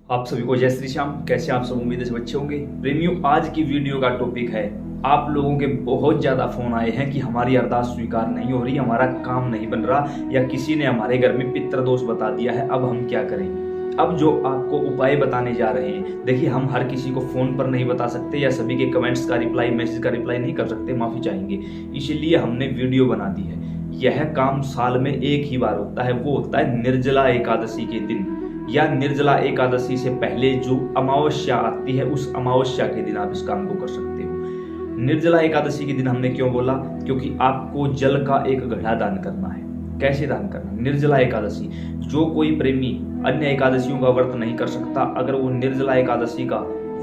आप सभी को जय श्री श्याम। कैसे आप सब, उम्मीद है सब अच्छे होंगे। प्रेमियों, आज की वीडियो का टॉपिक है, आप लोगों के बहुत ज्यादा फोन आए हैं कि हमारी अरदास स्वीकार नहीं हो रही, हमारा काम नहीं बन रहा, या किसी ने हमारे घर में पितृ दोष बता दिया है, अब हम क्या करें। अब जो आपको उपाय बताने जा रहे हैं, देखिए हम हर किसी को फोन पर नहीं बता सकते या सभी के कमेंट्स का रिप्लाई, मैसेज का रिप्लाई नहीं कर सकते, माफी चाहेंगे। इसीलिए हमने वीडियो बना दी है। यह काम साल में एक ही बार होता है, वो होता है निर्जला एकादशी के दिन, या निर्जला एकादशी से पहले जो अमावस्या आती है, उस अमावस्या के दिन आप इस काम को कर सकते हो। निर्जला एकादशी के दिन हमने क्यों बोला? क्योंकि आपको जल का एक घड़ा दान करना है। कैसे दान करना? निर्जला एकादशी, जो कोई प्रेमी अन्य एकादशियों का व्रत नहीं कर सकता, अगर वो निर्जला एकादशी का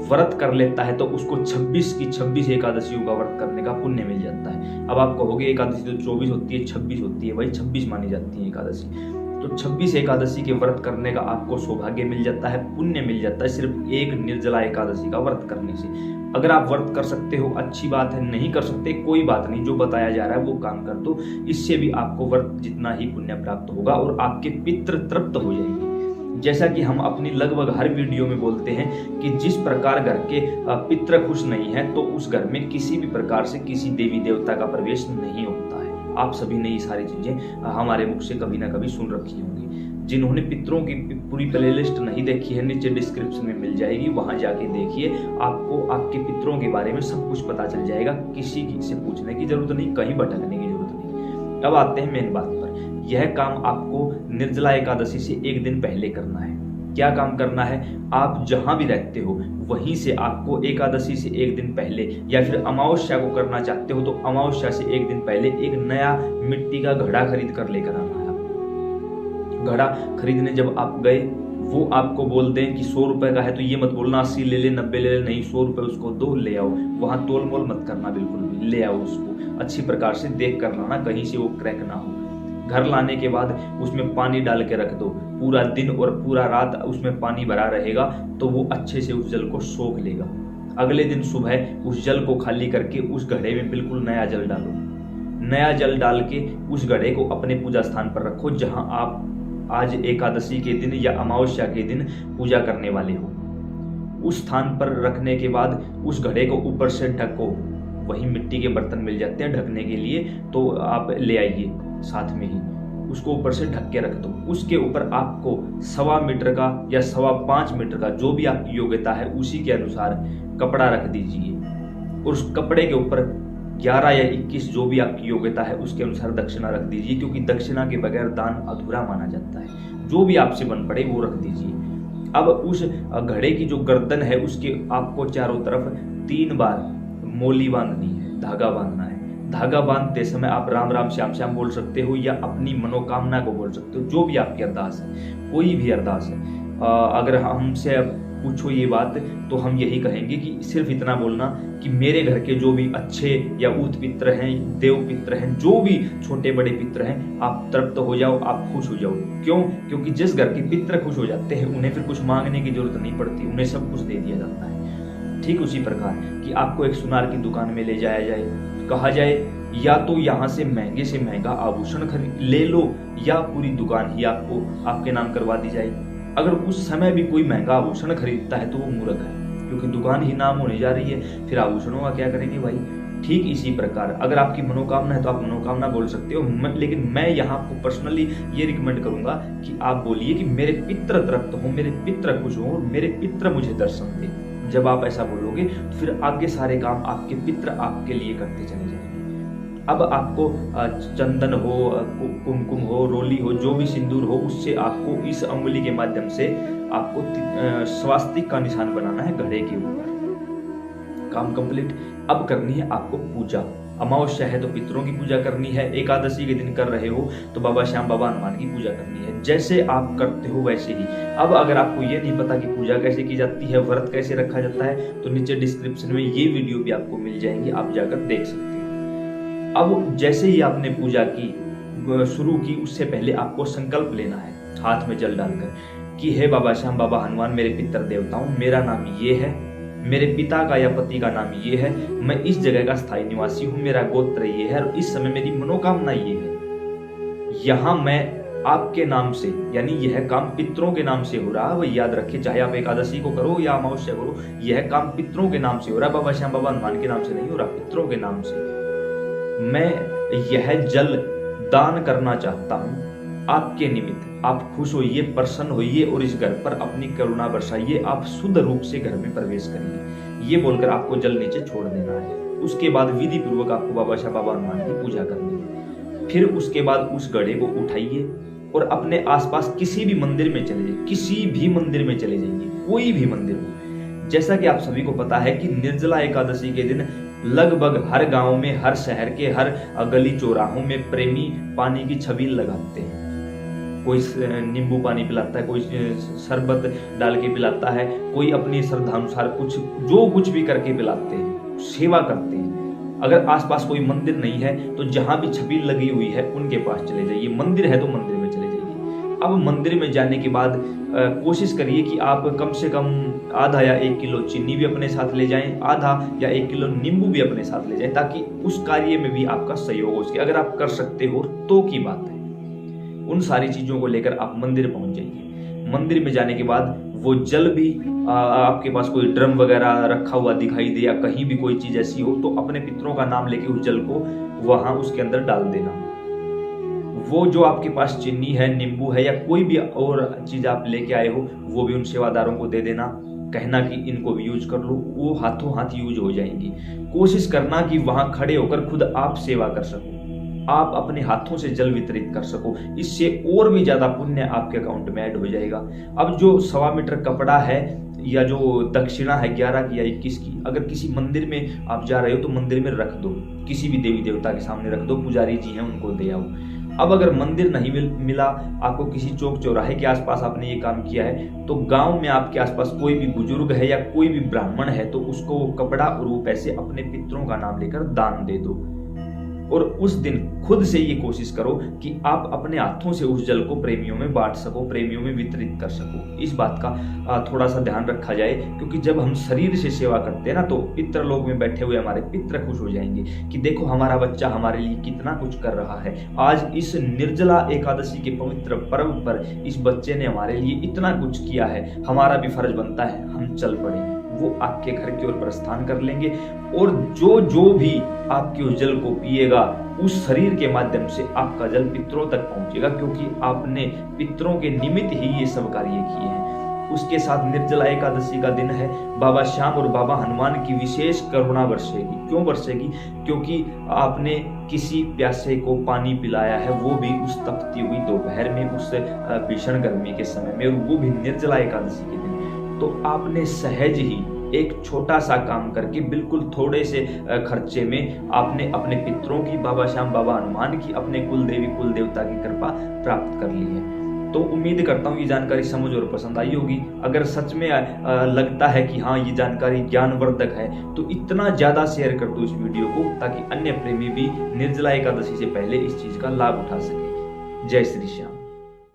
व्रत कर लेता है तो उसको 26 की 26 एकादशियों का व्रत करने का पुण्य मिल जाता है। अब आप कहोगे एकादशी तो 24 होती है, 26 होती है, भाई 26 मानी जाती है एकादशी, तो 26 एकादशी के व्रत करने का आपको सौभाग्य मिल जाता है, पुण्य मिल जाता है सिर्फ एक निर्जला एकादशी का व्रत करने से। अगर आप व्रत कर सकते हो अच्छी बात है, नहीं कर सकते कोई बात नहीं, जो बताया जा रहा है वो काम कर दो, इससे भी आपको व्रत जितना ही पुण्य प्राप्त होगा और आपके पितृ तृप्त हो जाएंगे। जैसा कि हम अपनी लगभग हर वीडियो में बोलते हैं कि जिस प्रकार घर के पितृ खुश नहीं है तो उस घर में किसी भी प्रकार से किसी देवी देवता का प्रवेश नहीं होता है। आप सभी ने ये सारी चीजें हमारे मुख से कभी ना कभी सुन रखी होंगी। जिन्होंने पितरों की पूरी प्लेलिस्ट नहीं देखी है, नीचे डिस्क्रिप्शन में मिल जाएगी, वहां जाके देखिए, आपको आपके पितरों के बारे में सब कुछ पता चल जाएगा। किसी से पूछने की जरूरत नहीं, कहीं भटकने की जरूरत नहीं। अब आते हैं मेन बात पर। यह काम आपको निर्जला एकादशी से एक दिन पहले करना है। क्या काम करना है? आप जहां भी रहते हो वहीं से आपको एकादशी से एक दिन पहले, या फिर अमावस्या को करना चाहते हो तो अमावस्या से एक दिन पहले एक नया मिट्टी का घड़ा खरीद कर लेकर आना है। घड़ा खरीदने जब आप गए, वो आपको बोल दें कि 100 रुपए का है, तो ये मत बोलना 80 ले ले, 90 ले ले, नहीं 100 रुपए उसको दो, ले आओ। वहां तोल मोल मत करना, बिल्कुल भी ले आओ उसको, अच्छी प्रकार से देख कर लाना, कहीं से वो क्रैक ना हो। घर लाने के बाद उसमें पानी डाल के रख दो, पूरा दिन और पूरा रात उसमें पानी भरा रहेगा, तो वो अच्छे से उस जल को सोख लेगा। अगले दिन सुबह उस जल को खाली करके उस घड़े में बिल्कुल नया जल डालो। नया जल डाल के उस घड़े को अपने पूजा स्थान पर रखो, जहां आप आज एकादशी के दिन या अमावस्या के दिन पूजा करने वाले हो। उस स्थान पर रखने के बाद उस घड़े को ऊपर से ढको। वही मिट्टी के बर्तन मिल जाते हैं ढकने के लिए, तो आप ले आइए साथ में ही, उसको ऊपर से ढक के रख दो। उसके ऊपर आपको 1.25 मीटर का या 5.25 मीटर का, जो भी आपकी योग्यता है उसी के अनुसार कपड़ा रख दीजिए, और उस कपड़े के ऊपर 11 या 21, जो भी आपकी योग्यता है उसके अनुसार दक्षिणा रख दीजिए, क्योंकि दक्षिणा के बगैर दान अधूरा माना जाता है। जो भी आपसे बन पड़े वो रख दीजिए। अब उस घड़े की जो गर्दन है उसके आपको चारों तरफ 3 बार मोली बांधनी है, धागा बांधना है। धागा बांधते समय आप राम राम श्याम श्याम बोल सकते हो, या अपनी मनोकामना को बोल सकते हो, जो भी आपकी अरदास है, कोई भी अरदास है। अगर हमसे पूछो ये बात तो हम यही कहेंगे कि सिर्फ इतना बोलना कि मेरे घर के जो भी अच्छे या ऊत पित्र हैं, देव पित्र हैं, जो भी छोटे बड़े पित्र हैं, आप तृप्त हो जाओ, आप खुश हो जाओ। क्यों? क्योंकि जिस घर के पित्र खुश हो जाते हैं उन्हें फिर कुछ मांगने की जरूरत नहीं पड़ती, उन्हें सब कुछ दे दिया जाता है। ठीक उसी प्रकार कि आपको एक सुनार की दुकान में ले जाया जाए, कहा जाए या तो यहाँ से महंगे से महंगा आभूषण खरीद ले लो, या पूरी दुकान ही आपको आपके नाम करवा दी जाए। अगर उस समय भी कोई महंगा आभूषण खरीदता है तो वो मूर्ख है, क्योंकि दुकान ही नाम होने जा रही है, फिर आभूषणों का क्या करेंगे भाई। ठीक इसी प्रकार अगर आपकी मनोकामना है तो आप मनोकामना बोल सकते हो, लेकिन मैं यहाँ आपको पर्सनली ये रिकमेंड करूंगा कि आप बोलिए कि मेरे पितृ तृप्त हो, मेरे पितृ खुश हो, मेरे पितृ मुझे दर्शन दे। जब आप ऐसा बोलोगे तो फिर आगे सारे काम आपके पितृ आपके लिए करते चले जाएंगे। अब आपको चंदन हो, कुमकुम हो, रोली हो, जो भी सिंदूर हो, उससे आपको इस अंगुली के माध्यम से आपको स्वास्तिक का निशान बनाना है घड़े के ऊपर। काम कंप्लीट। अब करनी है आपको पूजा। अमावस्या है तो पितरों की पूजा करनी है, एकादशी के दिन कर रहे हो तो बाबा श्याम बाबा हनुमान की पूजा करनी है। जैसे आप करते हो वैसे ही। अब अगर आपको ये नहीं पता कि पूजा कैसे की जाती है, व्रत कैसे रखा जाता है, तो नीचे डिस्क्रिप्शन में ये वीडियो भी आपको मिल जाएंगी, आप जाकर देख सकते हो। अब जैसे ही आपने पूजा की शुरू की, उससे पहले आपको संकल्प लेना है हाथ में जल डालकर कि हे बाबा श्याम बाबा हनुमान, मेरे पितर देवताओं, मेरा नाम ये है, मेरे पिता का या पति का नाम ये है, मैं इस जगह का स्थायी निवासी हूँ, मेरा गोत्र ये है और इस समय मेरी मनोकामना ये है। यहाँ मैं आपके नाम से, यानी यह काम पितरों के नाम से हो रहा है। वही याद रखिए, चाहे आप एकादशी को करो या अमावस्या करो, यह काम पितरों के नाम से हो रहा है। बाबा श्याम बाबा हनुमान के नाम से नहीं हो रहा, पितरों के नाम से। मैं यह जल दान करना चाहता हूँ आपके निमित्त। आप खुश होइए, प्रसन्न होइए और इस घर पर अपनी करुणा बरसाइए। आप शुद्ध रूप से घर में प्रवेश करिए, ये बोलकर आपको जल नीचे छोड़ देना है। उसके बाद विधि पूर्वक आपको बाबा श्याम बाबा हनुमान की पूजा करनी है। फिर उसके बाद उस घड़े को उठाइए और अपने आसपास किसी भी मंदिर में चले जाइए, किसी भी मंदिर में चले जाइए, कोई भी मंदिर हो। जैसा कि आप सभी को पता है कि निर्जला एकादशी के दिन लगभग हर गांव में, हर शहर के हर गली चौराहों में प्रेमी पानी की छबील लगाते हैं। कोई नींबू पानी पिलाता है, कोई शरबत डाल के पिलाता है, कोई अपनी श्रद्धानुसार कुछ भी करके पिलाते हैं, सेवा करते हैं। अगर आसपास कोई मंदिर नहीं है तो जहां भी छबील लगी हुई है उनके पास चले जाइए। मंदिर है तो मंदिर में चले जाइए। अब मंदिर में जाने के बाद कोशिश करिए कि आप कम से कम आधा या 1 किलो चीनी भी अपने साथ ले जाएं, आधा या 1 किलो नींबू भी अपने साथ ले जाएं, ताकि उस कार्य में भी आपका सहयोग हो सके। अगर आप कर सकते हो तो की बात है। उन सारी चीजों को लेकर आप मंदिर पहुंच जाइए। मंदिर में जाने के बाद वो जल भी आपके पास कोई ड्रम वगैरह रखा हुआ दिखाई दे या कहीं भी कोई चीज ऐसी हो तो अपने पितरों का नाम लेके उस जल को वहां उसके अंदर डाल देना। वो जो आपके पास चीनी है, नींबू है या कोई भी और चीज आप लेके आए हो वो भी उन सेवादारों को दे देना। कहना कि इनको भी यूज कर लो, वो हाथों हाथ यूज हो जाएंगी। कोशिश करना कि वहां खड़े होकर खुद आप सेवा कर सको, आप अपने हाथों से जल वितरित कर सको। इससे और भी ज्यादा पुण्य आपके अकाउंट में ऐड हो जाएगा। अब जो 1.25 मीटर कपड़ा है या जो दक्षिणा है 11 की या 21 की, अगर किसी मंदिर में आप जा रहे हो तो मंदिर में रख दो, किसी भी देवी देवता के सामने रख दो, पुजारी जी हैं उनको दे आओ। अब अगर मंदिर नहीं मिला आपको, किसी चौक चौराहे के आसपास आपने ये काम किया है, तो गांव में आपके आसपास कोई भी बुजुर्ग है या कोई भी ब्राह्मण है तो उसको वो कपड़ा और वो पैसे अपने पितरों का नाम लेकर दान दे दो। और उस दिन खुद से ये कोशिश करो कि आप अपने हाथों से उस जल को प्रेमियों में बांट सको, प्रेमियों में वितरित कर सको। इस बात का थोड़ा सा ध्यान रखा जाए, क्योंकि जब हम शरीर से सेवा करते हैं ना तो पितृलोक में बैठे हुए हमारे पितृ खुश हो जाएंगे कि देखो हमारा बच्चा हमारे लिए कितना कुछ कर रहा है। आज इस निर्जला एकादशी के पवित्र पर्व पर इस बच्चे ने हमारे लिए इतना कुछ किया है, हमारा भी फर्ज बनता है हम चल पड़े। वो आपके घर की ओर प्रस्थान कर लेंगे और जो भी आपके उस जल को पिएगा उस शरीर के माध्यम से आपका जल पितरों तक पहुंचेगा, क्योंकि आपने पितरों के निमित्त ही ये सब कार्य किए हैं। उसके साथ निर्जला एकादशी का दिन है, बाबा श्याम और बाबा हनुमान की विशेष करुणा बरसेगी। क्यों बरसेगी? क्योंकि आपने किसी प्यासे को पानी पिलाया है, वो भी उस तपती हुई दोपहर में, उस भीषण गर्मी के समय में, और वो भी निर्जला एकादशी के दिन। तो आपने सहज ही एक छोटा सा काम करके बिल्कुल थोड़े से खर्चे में आपने अपने पितरों की, बाबा श्याम बाबा हनुमान की, अपने कुल देवी कुल देवता की कृपा प्राप्त कर ली है। तो उम्मीद करता हूँ ये जानकारी समझ और पसंद आई होगी। अगर सच में लगता है कि हाँ ये जानकारी ज्ञानवर्धक है तो इतना ज्यादा शेयर कर दो इस वीडियो को, ताकि अन्य प्रेमी भी निर्जला एकादशी से पहले इस चीज का लाभ उठा सके। जय श्री श्याम।